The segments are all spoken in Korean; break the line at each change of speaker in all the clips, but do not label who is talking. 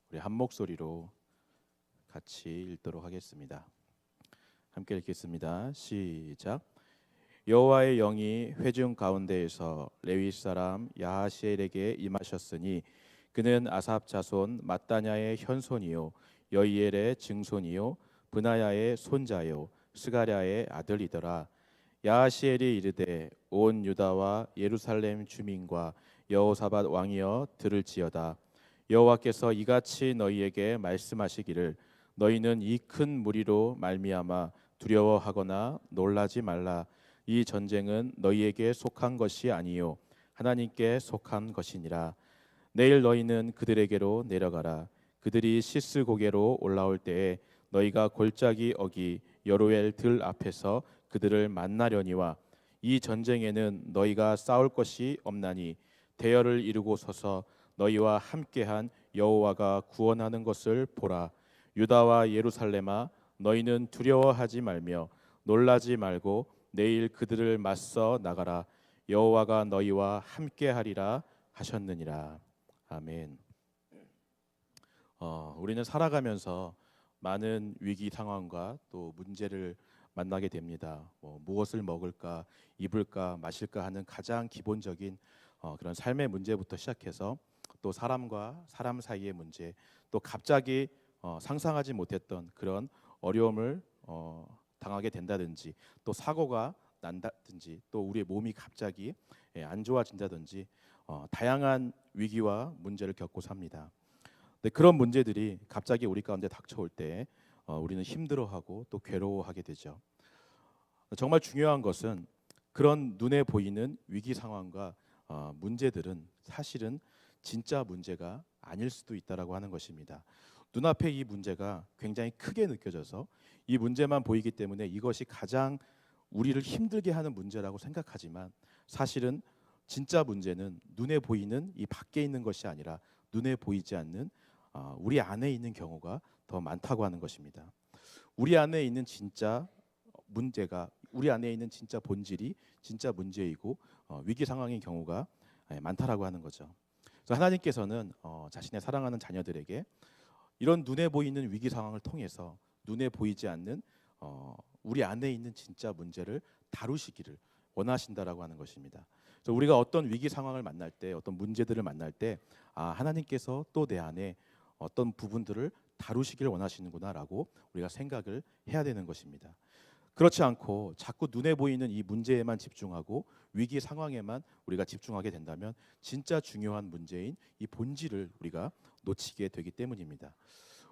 우리 한 목소리로 같이 읽도록 하겠습니다. 함께 읽겠습니다. 시작. 여호와의 영이 회중 가운데에서 레위 사람 야하시엘에게 임하셨으니 그는 아삽 자손 mat단야의 현손이요 여이엘의 증손이요 브나야의 손자요 스가랴의 아들이더라. 야하시엘이 이르되 온 유다와 예루살렘 주민과 여호사밧 왕이여 들을지어다. 여호와께서 이같이 너희에게 말씀하시기를 너희는 이 큰 무리로 말미암아 두려워하거나 놀라지 말라. 이 전쟁은 너희에게 속한 것이 아니요 하나님께 속한 것이니라. 내일 너희는 그들에게로 내려가라. 그들이 시스 고개로 올라올 때에 너희가 골짜기 어기 여로엘 들 앞에서 그들을 만나려니와 이 전쟁에는 너희가 싸울 것이 없나니 대열을 이루고 서서 너희와 함께한 여호와가 구원하는 것을 보라. 유다와 예루살렘아 너희는 두려워하지 말며 놀라지 말고 내일 그들을 맞서 나가라. 여호와가 너희와 함께하리라 하셨느니라. 아멘. 우리는 살아가면서 많은 위기 상황과 또 문제를 만나게 됩니다. 무엇을 먹을까, 입을까, 마실까 하는 가장 기본적인 그런 삶의 문제부터 시작해서 또 사람과 사람 사이의 문제, 또 갑자기 상상하지 못했던 그런 어려움을 당하게 된다든지, 또 사고가 난다든지, 또 우리의 몸이 갑자기 안 좋아진다든지 다양한 위기와 문제를 겪고 삽니다. 근데 그런 문제들이 갑자기 우리 가운데 닥쳐올 때 우리는 힘들어하고 또 괴로워하게 되죠. 정말 중요한 것은 그런 눈에 보이는 위기 상황과 문제들은 사실은 진짜 문제가 아닐 수도 있다라고 하는 것입니다. 눈앞에 이 문제가 굉장히 크게 느껴져서 이 문제만 보이기 때문에 이것이 가장 우리를 힘들게 하는 문제라고 생각하지만 사실은 진짜 문제는 눈에 보이는 이 밖에 있는 것이 아니라 눈에 보이지 않는 우리 안에 있는 경우가 더 많다고 하는 것입니다. 우리 안에 있는 진짜 문제가, 우리 안에 있는 진짜 본질이 진짜 문제이고 위기 상황인 경우가 많다라고 하는 거죠. 그래서 하나님께서는 자신의 사랑하는 자녀들에게 이런 눈에 보이는 위기 상황을 통해서 눈에 보이지 않는 우리 안에 있는 진짜 문제를 다루시기를 원하신다라고 하는 것입니다. 그래서 우리가 어떤 위기 상황을 만날 때, 어떤 문제들을 만날 때, 하나님께서 또 내 안에 어떤 부분들을 다루시기를 원하시는구나라고 우리가 생각을 해야 되는 것입니다. 그렇지 않고 자꾸 눈에 보이는 이 문제에만 집중하고 위기 상황에만 우리가 집중하게 된다면 진짜 중요한 문제인 이 본질을 우리가 놓치게 되기 때문입니다.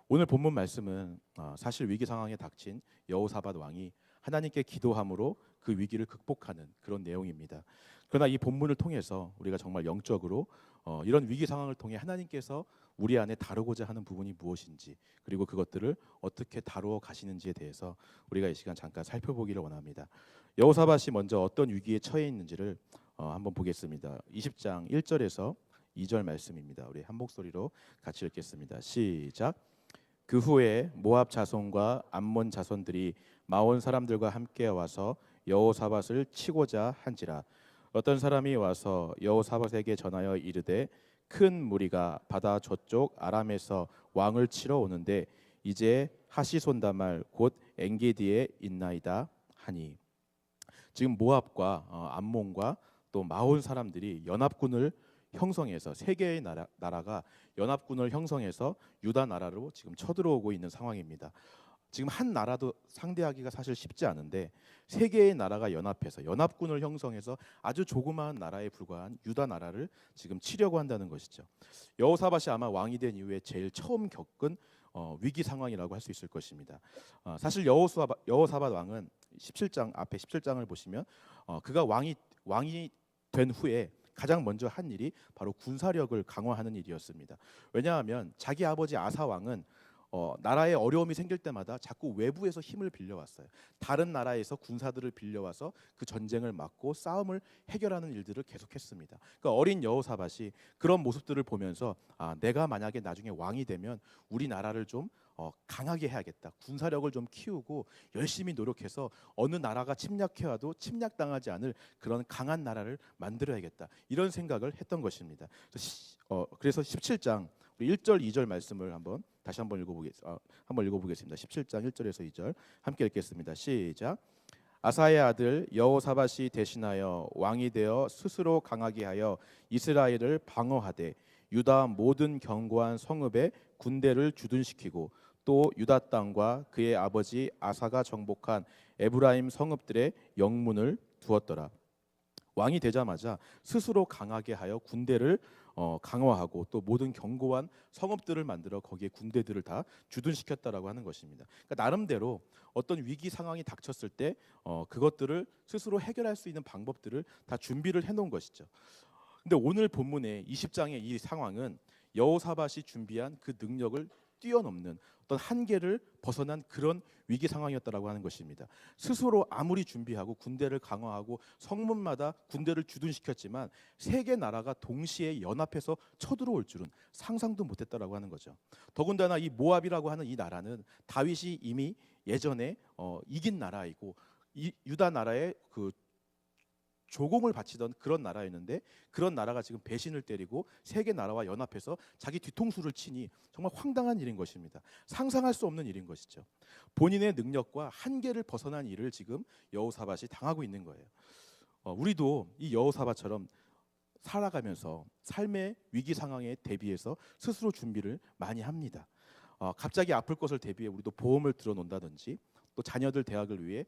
오늘 본문 말씀은 사실 위기 상황에 닥친 여호사밧 왕이 하나님께 기도함으로 그 위기를 극복하는 그런 내용입니다. 그러나 이 본문을 통해서 우리가 정말 영적으로 이런 위기 상황을 통해 하나님께서 우리 안에 다루고자 하는 부분이 무엇인지, 그리고 그것들을 어떻게 다루어 가시는지에 대해서 우리가 이 시간 잠깐 살펴보기를 원합니다. 여호사밧이 먼저 어떤 위기에 처해 있는지를 한번 보겠습니다. 20장 1절에서 2절 말씀입니다. 우리 한 목소리로 같이 읽겠습니다. 시작. 그 후에 모압 자손과 암몬 자손들이 마온 사람들과 함께 와서 여호사밧을 치고자 한지라. 어떤 사람이 와서 여호사밧에게 전하여 이르되 큰 무리가 바다 저쪽 아람에서 왕을 치러 오는데 이제 하시손다말 곧 엔게디에 있나이다 하니. 지금 모압과 암몬과 또 마온 사람들이 연합군을 형성해서 세 개의 나라가 연합군을 형성해서 유다 나라로 지금 쳐들어오고 있는 상황입니다. 지금 한 나라도 상대하기가 사실 쉽지 않은데 세 개의 나라가 연합해서 연합군을 형성해서 아주 조그마한 나라에 불과한 유다 나라를 지금 치려고 한다는 것이죠. 여호사밧이 아마 왕이 된 이후에 제일 처음 겪은 위기 상황이라고 할 수 있을 것입니다. 사실 여호사밧 왕은 17장 앞에 17장을 보시면 그가 왕이 된 후에 가장 먼저 한 일이 바로 군사력을 강화하는 일이었습니다. 왜냐하면 자기 아버지 아사 왕은 나라에 어려움이 생길 때마다 자꾸 외부에서 힘을 빌려왔어요. 다른 나라에서 군사들을 빌려와서 그 전쟁을 막고 싸움을 해결하는 일들을 계속했습니다. 그러니까 어린 여호사밧이 그런 모습들을 보면서 내가 만약에 나중에 왕이 되면 우리 나라를 좀 강하게 해야겠다. 군사력을 좀 키우고 열심히 노력해서 어느 나라가 침략해와도 침략당하지 않을 그런 강한 나라를 만들어야겠다. 이런 생각을 했던 것입니다. 그래서 17장 우리 1절, 2절 말씀을 다시 한번 읽어보겠습니다. 17장 1절에서 2절 함께 읽겠습니다. 시작. 아사의 아들 여호사밧이 대신하여 왕이 되어 스스로 강하게 하여 이스라엘을 방어하되 유다 모든 견고한 성읍에 군대를 주둔시키고 또 유다 땅과 그의 아버지 아사가 정복한 에브라임 성읍들의 영문을 두었더라. 왕이 되자마자 스스로 강하게 하여 군대를 강화하고 또 모든 견고한 성읍들을 만들어 거기에 군대들을 다 주둔시켰다라고 하는 것입니다. 그러니까 나름대로 어떤 위기 상황이 닥쳤을 때 그것들을 스스로 해결할 수 있는 방법들을 다 준비를 해놓은 것이죠. 근데 오늘 본문의 20장의 이 상황은 여호사밧이 준비한 그 능력을 뛰어넘는 어떤 한계를 벗어난 그런 위기 상황이었다라고 하는 것입니다. 스스로 아무리 준비하고 군대를 강화하고 성문마다 군대를 주둔시켰지만 세 개 나라가 동시에 연합해서 쳐들어올 줄은 상상도 못했다라고 하는 거죠. 더군다나 이 모압이라고 하는 이 나라는 다윗이 이미 예전에 이긴 나라이고 이 유다 나라의 그 조공을 바치던 그런 나라였는데 그런 나라가 지금 배신을 때리고 세계 나라와 연합해서 자기 뒤통수를 치니 정말 황당한 일인 것입니다. 상상할 수 없는 일인 것이죠. 본인의 능력과 한계를 벗어난 일을 지금 여호사밧이 당하고 있는 거예요. 우리도 이 여호사밧처럼 살아가면서 삶의 위기 상황에 대비해서 스스로 준비를 많이 합니다. 갑자기 아플 것을 대비해 우리도 보험을 들어 놓는다든지 또 자녀들 대학을 위해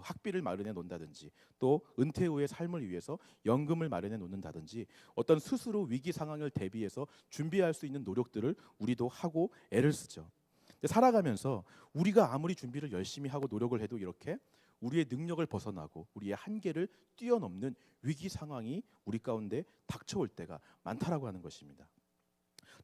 학비를 마련해 놓는다든지 또 은퇴 후의 삶을 위해서 연금을 마련해 놓는다든지 어떤 스스로 위기 상황을 대비해서 준비할 수 있는 노력들을 우리도 하고 애를 쓰죠. 근데 살아가면서 우리가 아무리 준비를 열심히 하고 노력을 해도 이렇게 우리의 능력을 벗어나고 우리의 한계를 뛰어넘는 위기 상황이 우리 가운데 닥쳐올 때가 많다라고 하는 것입니다.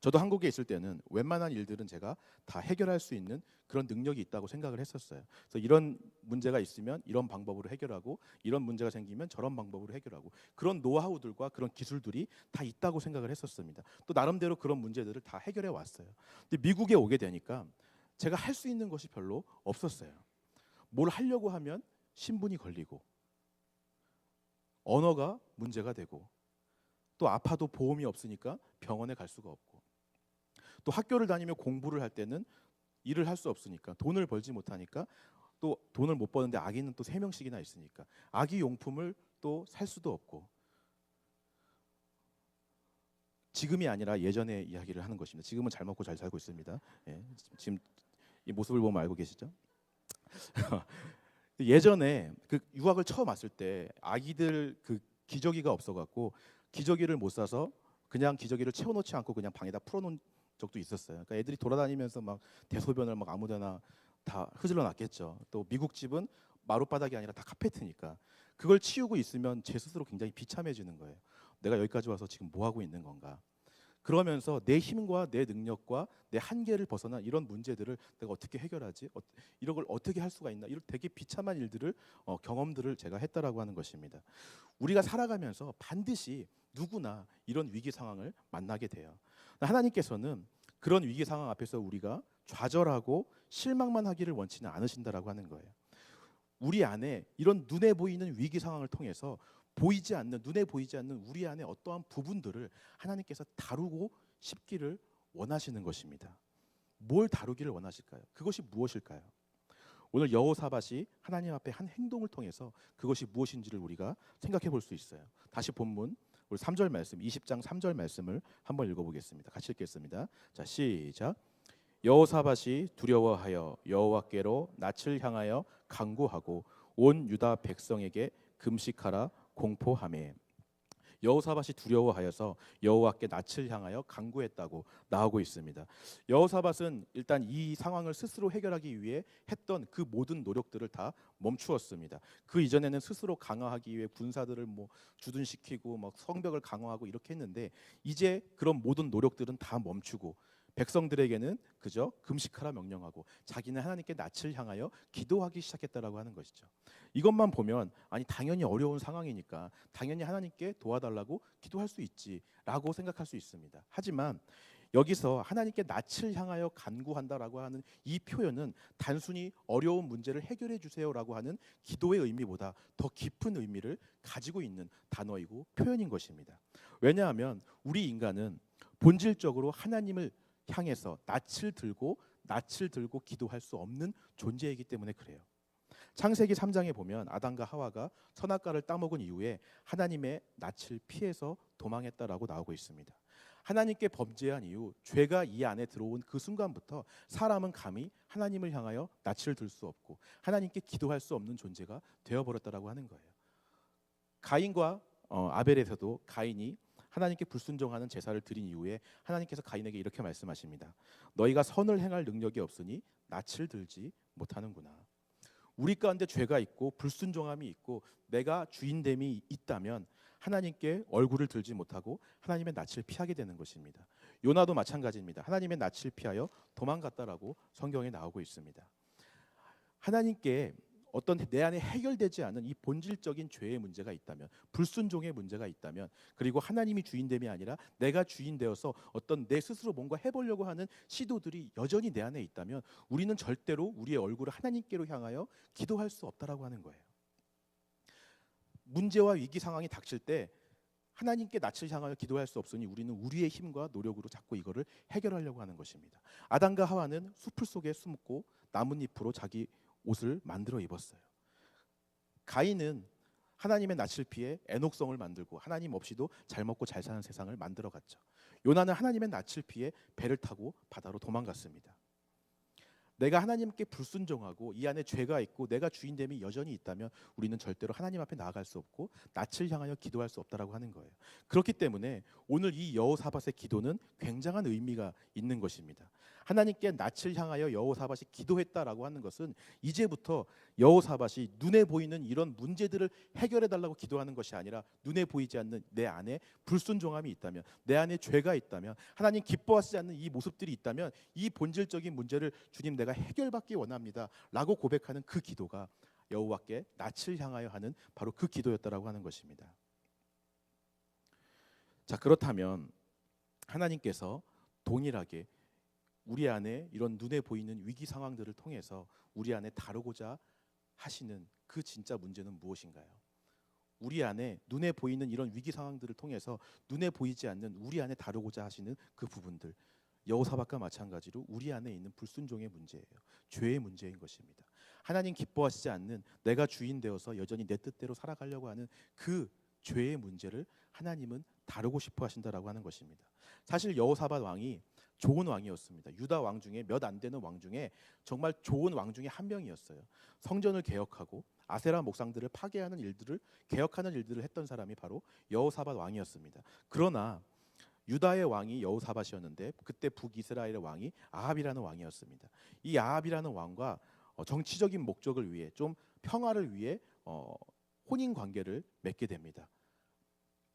저도 한국에 있을 때는 웬만한 일들은 제가 다 해결할 수 있는 그런 능력이 있다고 생각을 했었어요. 그래서 이런 문제가 있으면 이런 방법으로 해결하고 이런 문제가 생기면 저런 방법으로 해결하고 그런 노하우들과 그런 기술들이 다 있다고 생각을 했었습니다. 또 나름대로 그런 문제들을 다 해결해 왔어요. 근데 미국에 오게 되니까 제가 할 수 있는 것이 별로 없었어요. 뭘 하려고 하면 신분이 걸리고 언어가 문제가 되고 또 아파도 보험이 없으니까 병원에 갈 수가 없고 또 학교를 다니며 공부를 할 때는 일을 할 수 없으니까 돈을 벌지 못하니까 또 돈을 못 버는데 아기는 또 3명씩이나 있으니까 아기 용품을 또 살 수도 없고 지금이 아니라 예전의 이야기를 하는 것입니다. 지금은 잘 먹고 잘 살고 있습니다. 예, 지금 이 모습을 보면 알고 계시죠? 예전에 그 유학을 처음 왔을 때 아기들 그 기저귀가 없어갖고 기저귀를 못 사서 그냥 기저귀를 채워놓지 않고 그냥 방에다 풀어놓은 적도 있었어요. 그러니까 애들이 돌아다니면서 막 대소변을 막 아무데나 다 흐질러 놨겠죠. 또 미국 집은 마룻바닥이 아니라 다 카페트니까 그걸 치우고 있으면 제 스스로 굉장히 비참해지는 거예요. 내가 여기까지 와서 지금 뭐 하고 있는 건가? 그러면서 내 힘과 내 능력과 내 한계를 벗어난 이런 문제들을 내가 어떻게 해결하지? 이런 걸 어떻게 할 수가 있나? 이런 되게 비참한 일들을 경험들을 제가 했다라고 하는 것입니다. 우리가 살아가면서 반드시 누구나 이런 위기 상황을 만나게 돼요. 하나님께서는 그런 위기 상황 앞에서 우리가 좌절하고 실망만 하기를 원치는 않으신다라고 하는 거예요. 우리 안에 이런 눈에 보이는 위기 상황을 통해서 눈에 보이지 않는 우리 안에 어떠한 부분들을 하나님께서 다루고 싶기를 원하시는 것입니다. 뭘 다루기를 원하실까요? 그것이 무엇일까요? 오늘 여호사밧이 하나님 앞에 한 행동을 통해서 그것이 무엇인지를 우리가 생각해 볼 수 있어요. 다시 본문 우리 3절 말씀 20장 3절 말씀을 한번 읽어보겠습니다. 같이 읽겠습니다. 자, 시작. 여호사밧이 두려워하여 여호와께로 낯을 향하여 간구하고 온 유다 백성에게 금식하라 공포하매. 여호사밧이 두려워하여서 여호와께 낯을 향하여 간구했다고 나오고 있습니다. 여호사밧은 일단 이 상황을 스스로 해결하기 위해 했던 그 모든 노력들을 다 멈추었습니다. 그 이전에는 스스로 강화하기 위해 군사들을 주둔시키고 성벽을 강화하고 이렇게 했는데 이제 그런 모든 노력들은 다 멈추고 백성들에게는 그저 금식하라 명령하고 자기는 하나님께 낯을 향하여 기도하기 시작했다라고 하는 것이죠. 이것만 보면 아니 당연히 어려운 상황이니까 당연히 하나님께 도와달라고 기도할 수 있지라고 생각할 수 있습니다. 하지만 여기서 하나님께 낯을 향하여 간구한다라고 하는 이 표현은 단순히 어려운 문제를 해결해 주세요라고 하는 기도의 의미보다 더 깊은 의미를 가지고 있는 단어이고 표현인 것입니다. 왜냐하면 우리 인간은 본질적으로 하나님을 향해서 낯을 들고 기도할 수 없는 존재이기 때문에 그래요. 창세기 3장에 보면 아담과 하와가 선악과를 따먹은 이후에 하나님의 낯을 피해서 도망했다라고 나오고 있습니다. 하나님께 범죄한 이후 죄가 이 안에 들어온 그 순간부터 사람은 감히 하나님을 향하여 낯을 들 수 없고 하나님께 기도할 수 없는 존재가 되어버렸다라고 하는 거예요. 가인과 아벨에서도 가인이 하나님께 불순종하는 제사를 드린 이후에 하나님께서 가인에게 이렇게 말씀하십니다. 너희가 선을 행할 능력이 없으니 낯을 들지 못하는구나. 우리 가운데 죄가 있고 불순종함이 있고 내가 주인됨이 있다면 하나님께 얼굴을 들지 못하고 하나님의 낯을 피하게 되는 것입니다. 요나도 마찬가지입니다. 하나님의 낯을 피하여 도망갔다라고 성경에 나오고 있습니다. 하나님께 어떤 내 안에 해결되지 않은 이 본질적인 죄의 문제가 있다면, 불순종의 문제가 있다면, 그리고 하나님이 주인됨이 아니라 내가 주인 되어서 어떤 내 스스로 뭔가 해보려고 하는 시도들이 여전히 내 안에 있다면 우리는 절대로 우리의 얼굴을 하나님께로 향하여 기도할 수 없다라고 하는 거예요. 문제와 위기 상황이 닥칠 때 하나님께 낯을 향하여 기도할 수 없으니 우리는 우리의 힘과 노력으로 자꾸 이거를 해결하려고 하는 것입니다. 아담과 하와는 숲을 속에 숨고 나뭇잎으로 자기 옷을 만들어 입었어요. 가인은 하나님의 낯을 피해 애녹성을 만들고 하나님 없이도 잘 먹고 잘 사는 세상을 만들어 갔죠. 요나는 하나님의 낯을 피해 배를 타고 바다로 도망갔습니다. 내가 하나님께 불순종하고 이 안에 죄가 있고 내가 주인됨이 여전히 있다면 우리는 절대로 하나님 앞에 나아갈 수 없고 낯을 향하여 기도할 수 없다라고 하는 거예요. 그렇기 때문에 오늘 이 여호사밧의 기도는 굉장한 의미가 있는 것입니다. 하나님께 낯을 향하여 여호사밧이 기도했다라고 하는 것은 이제부터 여호사밧이 눈에 보이는 이런 문제들을 해결해 달라고 기도하는 것이 아니라 눈에 보이지 않는 내 안에 불순종함이 있다면, 내 안에 죄가 있다면, 하나님 기뻐하시지 않는 이 모습들이 있다면 이 본질적인 문제를 주님 내가 해결받기 원합니다 라고 고백하는 그 기도가 여호와께 낯을 향하여 하는 바로 그 기도였다라고 하는 것입니다. 자, 그렇다면 하나님께서 동일하게 우리 안에 이런 눈에 보이는 위기 상황들을 통해서 우리 안에 다루고자 하시는 그 진짜 문제는 무엇인가요? 우리 안에 눈에 보이는 이런 위기 상황들을 통해서 눈에 보이지 않는 우리 안에 다루고자 하시는 그 부분들, 여호사밧과 마찬가지로 우리 안에 있는 불순종의 문제예요. 죄의 문제인 것입니다. 하나님 기뻐하시지 않는 내가 주인 되어서 여전히 내 뜻대로 살아가려고 하는 그 죄의 문제를 하나님은 다루고 싶어 하신다라고 하는 것입니다. 사실 여호사밧 왕이 좋은 왕이었습니다. 유다 왕 중에 몇 안 되는 왕 중에 정말 좋은 왕 중에 한 명이었어요. 성전을 개혁하고 아세라 목상들을 파괴하는 일들을 개혁하는 일들을 했던 사람이 바로 여호사밧 왕이었습니다. 그러나 유다의 왕이 여호사밧이었는데 그때 북이스라엘의 왕이 아합이라는 왕이었습니다. 이 아합이라는 왕과 정치적인 목적을 위해 좀 평화를 위해 혼인 관계를 맺게 됩니다.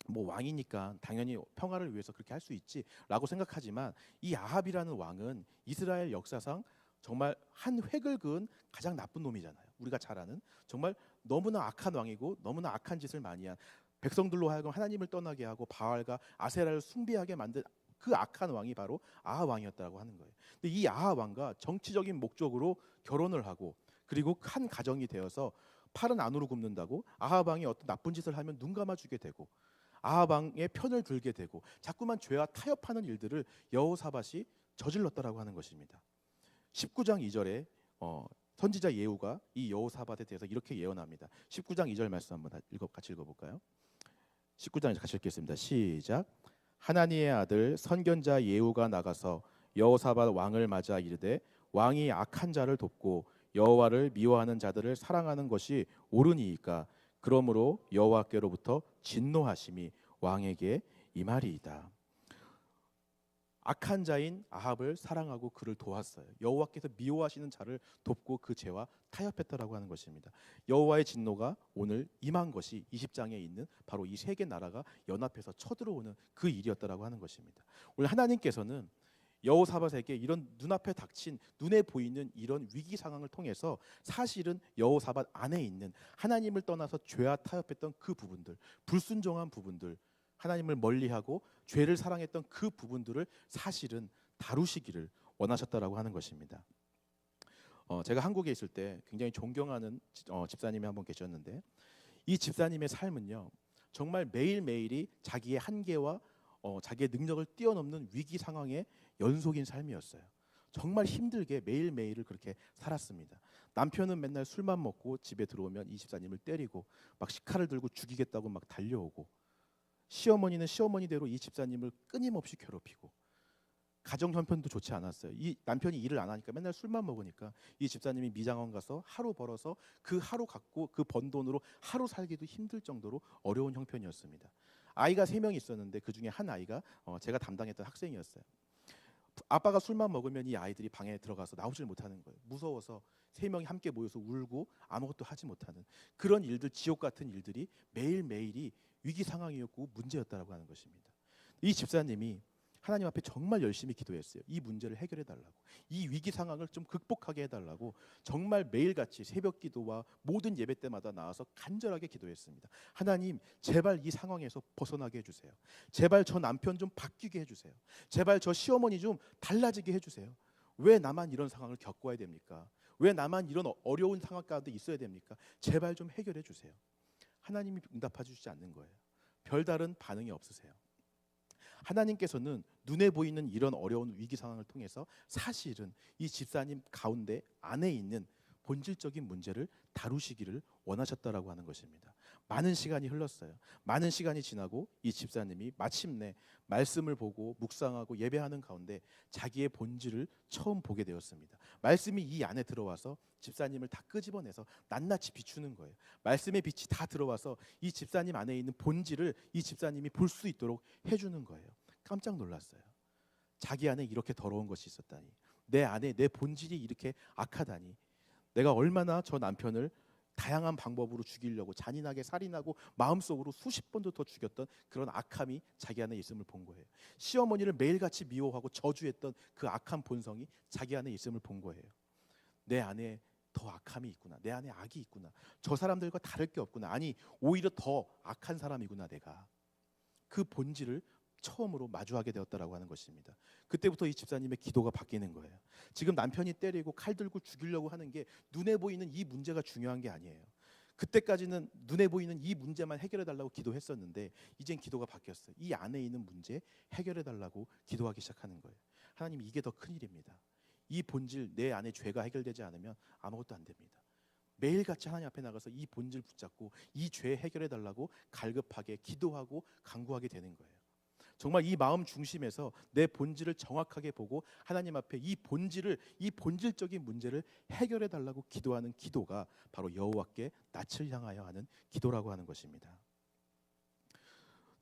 뭐 왕이니까 당연히 평화를 위해서 그렇게 할 수 있지라고 생각하지만 이 아합이라는 왕은 이스라엘 역사상 정말 한 획을 그은 가장 나쁜 놈이잖아요. 우리가 잘 아는 정말 너무나 악한 왕이고 너무나 악한 짓을 많이 한 백성들로 하여금 하나님을 떠나게 하고 바알과 아세라를 숭배하게 만든 그 악한 왕이 바로 아합 왕이었다고 하는 거예요. 근데 이 아합 왕과 정치적인 목적으로 결혼을 하고 그리고 한 가정이 되어서 팔은 안으로 굽는다고 아합 왕이 어떤 나쁜 짓을 하면 눈 감아주게 되고 아합 왕의 편을 들게 되고 자꾸만 죄와 타협하는 일들을 여호사밧이 저질렀다라고 하는 것입니다. 19장 2절에 선지자 예후가 이 여호사밧에 대해서 이렇게 예언합니다. 19장 2절 말씀 한번 같이 읽어볼까요? 19장 같이 읽겠습니다. 시작. 하나니의 아들 선견자 예후가 나가서 여호사밧 왕을 맞아 이르되 왕이 악한 자를 돕고 여호와를 미워하는 자들을 사랑하는 것이 옳으니이까 그러므로 여호와께로부터 진노하심이 왕에게 임하리이다. 악한 자인 아합을 사랑하고 그를 도왔어요. 여호와께서 미워하시는 자를 돕고 그 죄와 타협했다라고 하는 것입니다. 여호와의 진노가 오늘 임한 것이 20장에 있는 바로 이 세 개 나라가 연합해서 쳐들어오는 그 일이었다라고 하는 것입니다. 오늘 하나님께서는 여호사밧에게 이런 눈앞에 닥친 눈에 보이는 이런 위기 상황을 통해서 사실은 여호사밧 안에 있는 하나님을 떠나서 죄와 타협했던 그 부분들, 불순종한 부분들, 하나님을 멀리하고 죄를 사랑했던 그 부분들을 사실은 다루시기를 원하셨다라고 하는 것입니다. 제가 한국에 있을 때 굉장히 존경하는 집사님이 한 분 계셨는데 이 집사님의 삶은요 정말 매일매일이 자기의 한계와 자기의 능력을 뛰어넘는 위기 상황의 연속인 삶이었어요. 정말 힘들게 매일매일을 그렇게 살았습니다. 남편은 맨날 술만 먹고 집에 들어오면 이 집사님을 때리고 막 식칼을 들고 죽이겠다고 막 달려오고, 시어머니는 시어머니대로 이 집사님을 끊임없이 괴롭히고, 가정 형편도 좋지 않았어요. 이 남편이 일을 안 하니까 맨날 술만 먹으니까 이 집사님이 미장원 가서 하루 벌어서 그 하루 갖고 그 번 돈으로 하루 살기도 힘들 정도로 어려운 형편이었습니다. 아이가 3명 있었는데 그 중에 한 아이가 제가 담당했던 학생이었어요. 아빠가 술만 먹으면 이 아이들이 방에 들어가서 나오질 못하는 거예요. 무서워서 3명이 함께 모여서 울고 아무것도 하지 못하는 그런 일들, 지옥 같은 일들이 매일매일이 위기 상황이었고 문제였다라고 하는 것입니다. 이 집사님이 하나님 앞에 정말 열심히 기도했어요. 이 문제를 해결해 달라고, 이 위기 상황을 좀 극복하게 해달라고 정말 매일같이 새벽 기도와 모든 예배 때마다 나와서 간절하게 기도했습니다. 하나님, 제발 이 상황에서 벗어나게 해주세요. 제발 저 남편 좀 바뀌게 해주세요. 제발 저 시어머니 좀 달라지게 해주세요. 왜 나만 이런 상황을 겪어야 됩니까? 왜 나만 이런 어려운 상황 가운데 있어야 됩니까? 제발 좀 해결해 주세요. 하나님이 응답해 주시지 않는 거예요. 별다른 반응이 없으세요. 하나님께서는 눈에 보이는 이런 어려운 위기 상황을 통해서 사실은 이 집사님 가운데 안에 있는 본질적인 문제를 다루시기를 원하셨다라고 하는 것입니다. 많은 시간이 흘렀어요. 많은 시간이 지나고 이 집사님이 마침내 말씀을 보고 묵상하고 예배하는 가운데 자기의 본질을 처음 보게 되었습니다. 말씀이 이 안에 들어와서 집사님을 다 끄집어내서 낱낱이 비추는 거예요. 말씀의 빛이 다 들어와서 이 집사님 안에 있는 본질을 이 집사님이 볼 수 있도록 해주는 거예요. 깜짝 놀랐어요. 자기 안에 이렇게 더러운 것이 있었다니, 내 안에 내 본질이 이렇게 악하다니, 내가 얼마나 저 남편을 다양한 방법으로 죽이려고 잔인하게 살인하고 마음속으로 수십 번도 더 죽였던 그런 악함이 자기 안에 있음을 본 거예요. 시어머니를 매일같이 미워하고 저주했던 그 악한 본성이 자기 안에 있음을 본 거예요. 내 안에 더 악함이 있구나. 내 안에 악이 있구나. 저 사람들과 다를 게 없구나. 아니, 오히려 더 악한 사람이구나 내가. 그 본질을 처음으로 마주하게 되었다라고 하는 것입니다. 그때부터 이 집사님의 기도가 바뀌는 거예요. 지금 남편이 때리고 칼 들고 죽이려고 하는 게 눈에 보이는 이 문제가 중요한 게 아니에요. 그때까지는 눈에 보이는 이 문제만 해결해 달라고 기도했었는데 이젠 기도가 바뀌었어요. 이 안에 있는 문제 해결해 달라고 기도하기 시작하는 거예요. 하나님, 이게 더 큰일입니다. 이 본질, 내 안에 죄가 해결되지 않으면 아무것도 안 됩니다. 매일같이 하나님 앞에 나가서 이 본질 붙잡고 이 죄 해결해 달라고 갈급하게 기도하고 간구하게 되는 거예요. 정말 이 마음 중심에서 내 본질을 정확하게 보고 하나님 앞에 이 본질을, 이 본질적인 문제를 해결해 달라고 기도하는 기도가 바로 여호와께 낯을 향하여 하는 기도라고 하는 것입니다.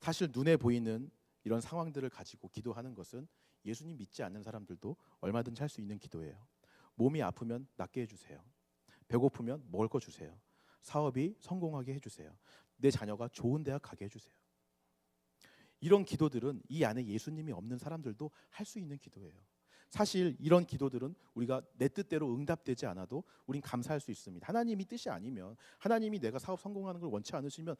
사실 눈에 보이는 이런 상황들을 가지고 기도하는 것은 예수님 믿지 않는 사람들도 얼마든지 할 수 있는 기도예요. 몸이 아프면 낫게 해주세요. 배고프면 먹을 거 주세요. 사업이 성공하게 해주세요. 내 자녀가 좋은 대학 가게 해주세요. 이런 기도들은 이 안에 예수님이 없는 사람들도 할 수 있는 기도예요. 사실 이런 기도들은 우리가 내 뜻대로 응답되지 않아도 우린 감사할 수 있습니다. 하나님이 뜻이 아니면, 하나님이 내가 사업 성공하는 걸 원치 않으시면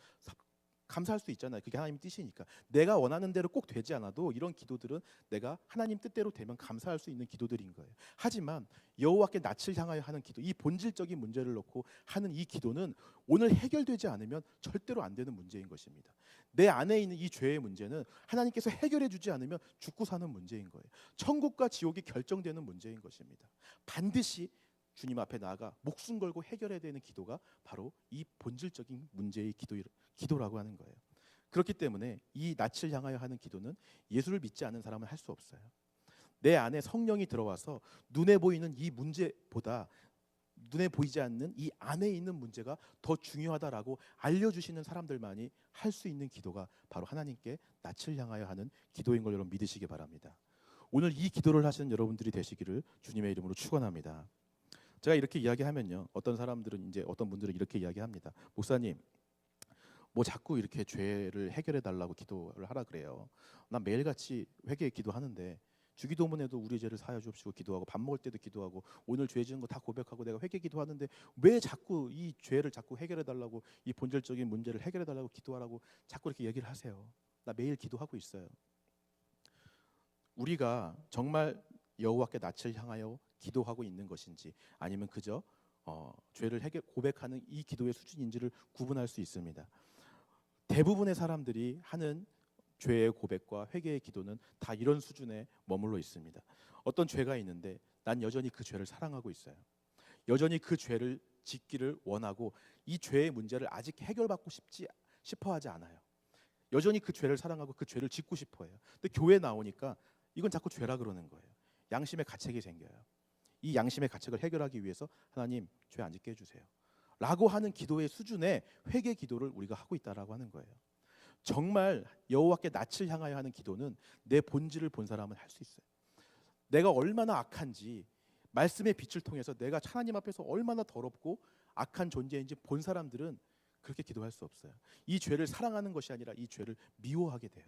감사할 수 있잖아요. 그게 하나님 뜻이니까. 내가 원하는 대로 꼭 되지 않아도 이런 기도들은 내가 하나님 뜻대로 되면 감사할 수 있는 기도들인 거예요. 하지만 여호와께 낯을 향하여 하는 기도, 이 본질적인 문제를 놓고 하는 이 기도는 오늘 해결되지 않으면 절대로 안 되는 문제인 것입니다. 내 안에 있는 이 죄의 문제는 하나님께서 해결해 주지 않으면 죽고 사는 문제인 거예요. 천국과 지옥이 결정되는 문제인 것입니다. 반드시 주님 앞에 나아가 목숨 걸고 해결해야 되는 기도가 바로 이 본질적인 문제의 기도라고 하는 거예요. 그렇기 때문에 이 낯을 향하여 하는 기도는 예수를 믿지 않는 사람은 할 수 없어요. 내 안에 성령이 들어와서 눈에 보이는 이 문제보다 눈에 보이지 않는 이 안에 있는 문제가 더 중요하다라고 알려주시는 사람들만이 할 수 있는 기도가 바로 하나님께 낯을 향하여 하는 기도인 걸 여러분 믿으시기 바랍니다. 오늘 이 기도를 하시는 여러분들이 되시기를 주님의 이름으로 축원합니다. 제가 이렇게 이야기하면요, 어떤 사람들은 이제 어떤 분들은 이렇게 이야기합니다. 목사님, 뭐 자꾸 이렇게 죄를 해결해 달라고 기도를 하라 그래요. 난 매일같이 회개에 기도하는데 주기도문에도 우리 죄를 사하여 주옵시고 기도하고 밥 먹을 때도 기도하고 오늘 죄 지은 거 다 고백하고 내가 회개 기도하는데 왜 자꾸 이 죄를 자꾸 해결해 달라고, 이 본질적인 문제를 해결해 달라고 기도하라고 자꾸 이렇게 얘기를 하세요. 나 매일 기도하고 있어요. 우리가 정말 여호와께 낯을 향하여 기도하고 있는 것인지 아니면 그저 죄를 고백하는 이 기도의 수준인지를 구분할 수 있습니다. 대부분의 사람들이 하는 죄의 고백과 회개의 기도는 다 이런 수준에 머물러 있습니다. 어떤 죄가 있는데 난 여전히 그 죄를 사랑하고 있어요. 여전히 그 죄를 짓기를 원하고 이 죄의 문제를 아직 해결받고 싶어 하지 않아요. 여전히 그 죄를 사랑하고 그 죄를 짓고 싶어 해요. 근데 교회 나오니까 이건 자꾸 죄라 그러는 거예요. 양심의 가책이 생겨요. 이 양심의 가책을 해결하기 위해서 하나님 죄 안 짓게 해주세요 라고 하는 기도의 수준의 회개 기도를 우리가 하고 있다라고 하는 거예요. 정말 여호와께 낯을 향하여 하는 기도는 내 본질을 본 사람은 할 수 있어요. 내가 얼마나 악한지 말씀의 빛을 통해서 내가 하나님 앞에서 얼마나 더럽고 악한 존재인지 본 사람들은 그렇게 기도할 수 없어요. 이 죄를 사랑하는 것이 아니라 이 죄를 미워하게 돼요.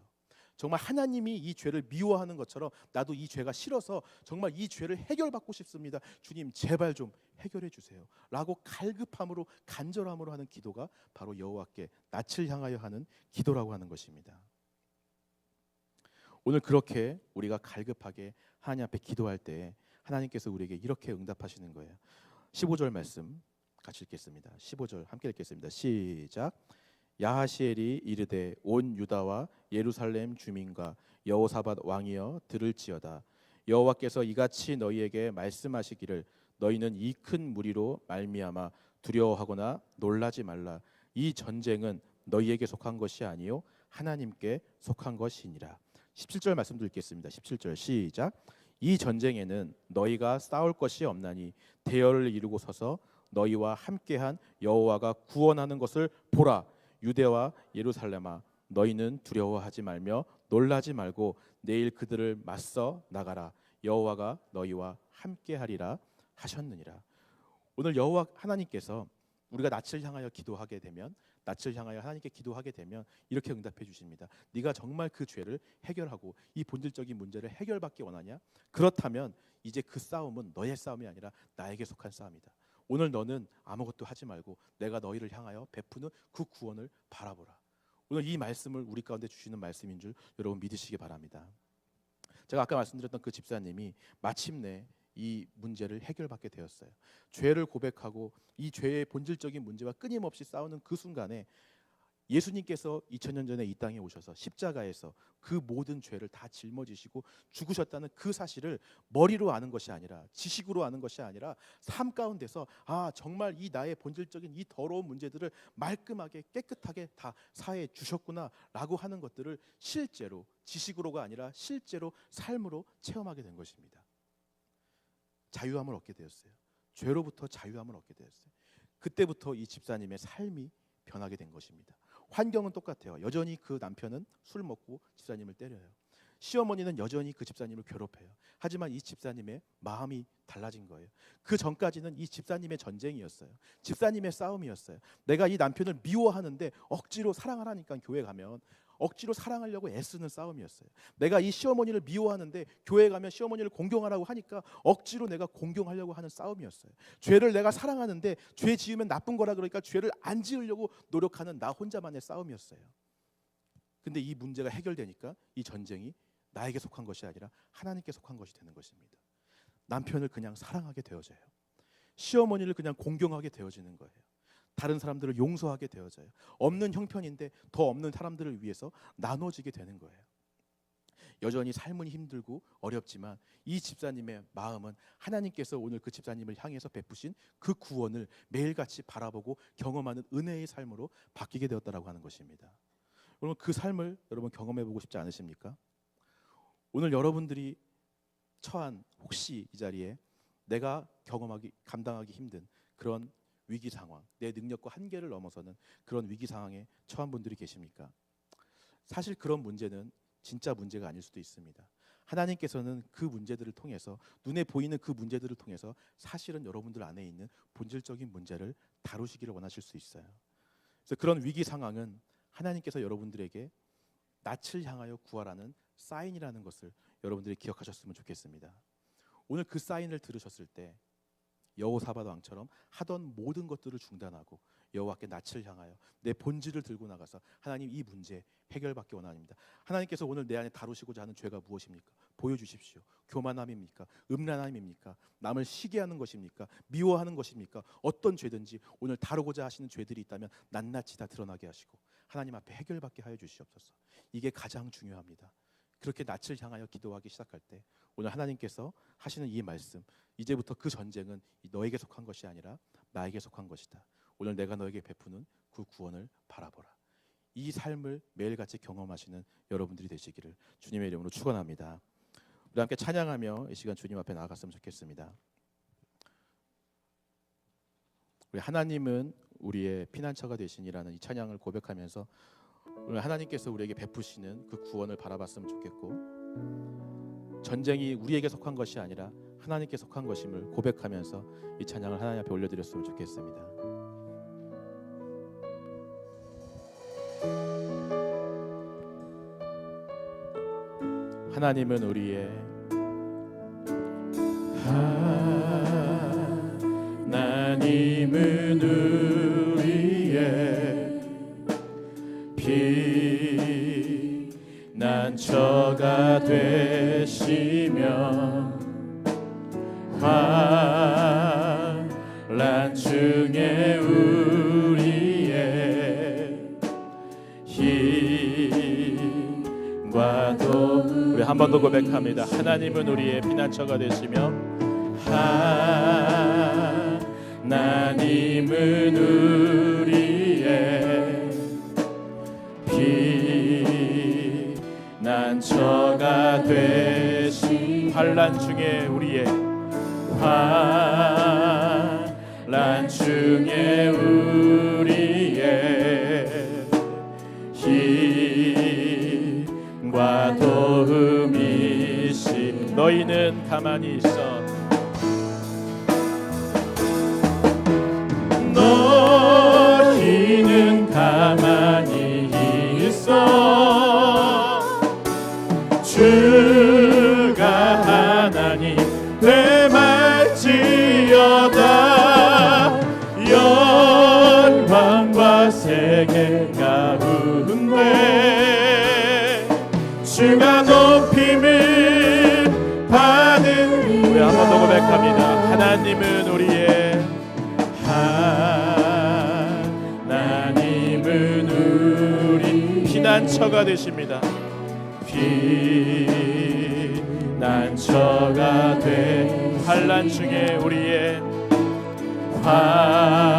정말 하나님이 이 죄를 미워하는 것처럼 나도 이 죄가 싫어서 정말 이 죄를 해결받고 싶습니다. 주님 제발 좀 해결해 주세요 라고 갈급함으로 간절함으로 하는 기도가 바로 여호와께 낯을 향하여 하는 기도라고 하는 것입니다. 오늘 그렇게 우리가 갈급하게 하나님 앞에 기도할 때 하나님께서 우리에게 이렇게 응답하시는 거예요. 15절 말씀 같이 읽겠습니다. 15절 함께 읽겠습니다. 시작. 야하시엘이 이르되 온 유다와 예루살렘 주민과 여호사밧 왕이여 들을지어다. 여호와께서 이같이 너희에게 말씀하시기를 너희는 이 큰 무리로 말미암아 두려워하거나 놀라지 말라. 이 전쟁은 너희에게 속한 것이 아니요 하나님께 속한 것이니라. 17절 말씀도 읽겠습니다. 17절 시작. 이 전쟁에는 너희가 싸울 것이 없나니 대열을 이루고 서서 너희와 함께한 여호와가 구원하는 것을 보라. 유대와 예루살렘아 너희는 두려워하지 말며 놀라지 말고 내일 그들을 맞서 나가라. 여호와가 너희와 함께하리라 하셨느니라. 오늘 여호와 하나님께서 우리가 낯을 향하여 기도하게 되면 낯을 향하여 하나님께 기도하게 되면 이렇게 응답해 주십니다. 네가 정말 그 죄를 해결하고 이 본질적인 문제를 해결받기 원하냐? 그렇다면 이제 그 싸움은 너의 싸움이 아니라 나에게 속한 싸움이다. 오늘 너는 아무것도 하지 말고 내가 너희를 향하여 베푸는 그 구원을 바라보라. 오늘 이 말씀을 우리 가운데 주시는 말씀인 줄 여러분 믿으시기 바랍니다. 제가 아까 말씀드렸던 그 집사님이 마침내 이 문제를 해결받게 되었어요. 죄를 고백하고 이 죄의 본질적인 문제와 끊임없이 싸우는 그 순간에 예수님께서 2000년 전에 이 땅에 오셔서 십자가에서 그 모든 죄를 다 짊어지시고 죽으셨다는 그 사실을 머리로 아는 것이 아니라 지식으로 아는 것이 아니라 삶 가운데서 정말 이 나의 본질적인 이 더러운 문제들을 말끔하게 깨끗하게 다 사해 주셨구나라고 하는 것들을 실제로 지식으로가 아니라 실제로 삶으로 체험하게 된 것입니다. 자유함을 얻게 되었어요. 죄로부터 자유함을 얻게 되었어요. 그때부터 이 집사님의 삶이 변하게 된 것입니다. 환경은 똑같아요. 여전히 그 남편은 술 먹고 집사님을 때려요. 시어머니는 여전히 그 집사님을 괴롭혀요. 하지만 이 집사님의 마음이 달라진 거예요. 그 전까지는 이 집사님의 전쟁이었어요. 집사님의 싸움이었어요. 내가 이 남편을 미워하는데 억지로 사랑하라니까 교회 가면 억지로 사랑하려고 애쓰는 싸움이었어요. 내가 이 시어머니를 미워하는데 교회 가면 시어머니를 공경하라고 하니까 억지로 내가 공경하려고 하는 싸움이었어요. 죄를 내가 사랑하는데 죄 지으면 나쁜 거라 그러니까 죄를 안 지으려고 노력하는 나 혼자만의 싸움이었어요. 근데 이 문제가 해결되니까 이 전쟁이 나에게 속한 것이 아니라 하나님께 속한 것이 되는 것입니다. 남편을 그냥 사랑하게 되어져요. 시어머니를 그냥 공경하게 되어지는 거예요. 다른 사람들을 용서하게 되어져요. 없는 형편인데 더 없는 사람들을 위해서 나눠지게 되는 거예요. 여전히 삶은 힘들고 어렵지만 이 집사님의 마음은 하나님께서 오늘 그 집사님을 향해서 베푸신 그 구원을 매일같이 바라보고 경험하는 은혜의 삶으로 바뀌게 되었다라고 하는 것입니다. 여러분 그 삶을 여러분 경험해보고 싶지 않으십니까? 오늘 여러분들이 처한 혹시 이 자리에 내가 감당하기 힘든 그런 위기 상황, 내 능력과 한계를 넘어서는 그런 위기 상황에 처한 분들이 계십니까? 사실 그런 문제는 진짜 문제가 아닐 수도 있습니다. 하나님께서는 그 문제들을 통해서 눈에 보이는 그 문제들을 통해서 사실은 여러분들 안에 있는 본질적인 문제를 다루시기를 원하실 수 있어요. 그래서 그런 위기 상황은 하나님께서 여러분들에게 낯을 향하여 구하라는 사인이라는 것을 여러분들이 기억하셨으면 좋겠습니다. 오늘 그 사인을 들으셨을 때 여호사밧 왕처럼 하던 모든 것들을 중단하고 여호와께 낯을 향하여 내 본질을 들고 나가서 하나님 이 문제 해결받기 원합니다. 하나님께서 오늘 내 안에 다루시고자 하는 죄가 무엇입니까? 보여주십시오. 교만함입니까? 음란함입니까? 남을 시기하는 것입니까? 미워하는 것입니까? 어떤 죄든지 오늘 다루고자 하시는 죄들이 있다면 낱낱이 다 드러나게 하시고 하나님 앞에 해결받게 하여 주시옵소서. 이게 가장 중요합니다. 그렇게 낯을 향하여 기도하기 시작할 때 오늘 하나님께서 하시는 이 말씀, 이제부터 그 전쟁은 너에게 속한 것이 아니라 나에게 속한 것이다. 오늘 내가 너에게 베푸는 그 구원을 바라보라. 이 삶을 매일같이 경험하시는 여러분들이 되시기를 주님의 이름으로 축원합니다. 우리 함께 찬양하며 이 시간 주님 앞에 나아갔으면 좋겠습니다. 우리 하나님은 우리의 피난처가 되시니라는 이 찬양을 고백하면서 오늘 하나님께서 우리에게 베푸시는 그 구원을 바라봤으면 좋겠고, 전쟁이 우리에게 속한 것이 아니라 하나님께 속한 것임을 고백하면서 이 찬양을 하나님 앞에 올려드렸으면 좋겠습니다. 하나님은 우리의 하나님은 우리의 피난처가 되시며 환난 중에 우리의 힘과 도 우리 한 번 더 고백합니다. 하나님은 우리의 피난처가 되시며 하나님은 우리의 피난처가 되시 환난 중에 우리의 환난 중에 우리의 힘과 도움이시 너희는 가만히 있어 너희는 가만히 있어 주가 하나님 되말지어다 영광과 세계 가운데 주가 높임을 받은 우리 한 번 더 고백합니다. 하나님은 우리의 하나님은 우리 피난처가 되십니다. 피난처가 돼 환난 중에 우리의 환난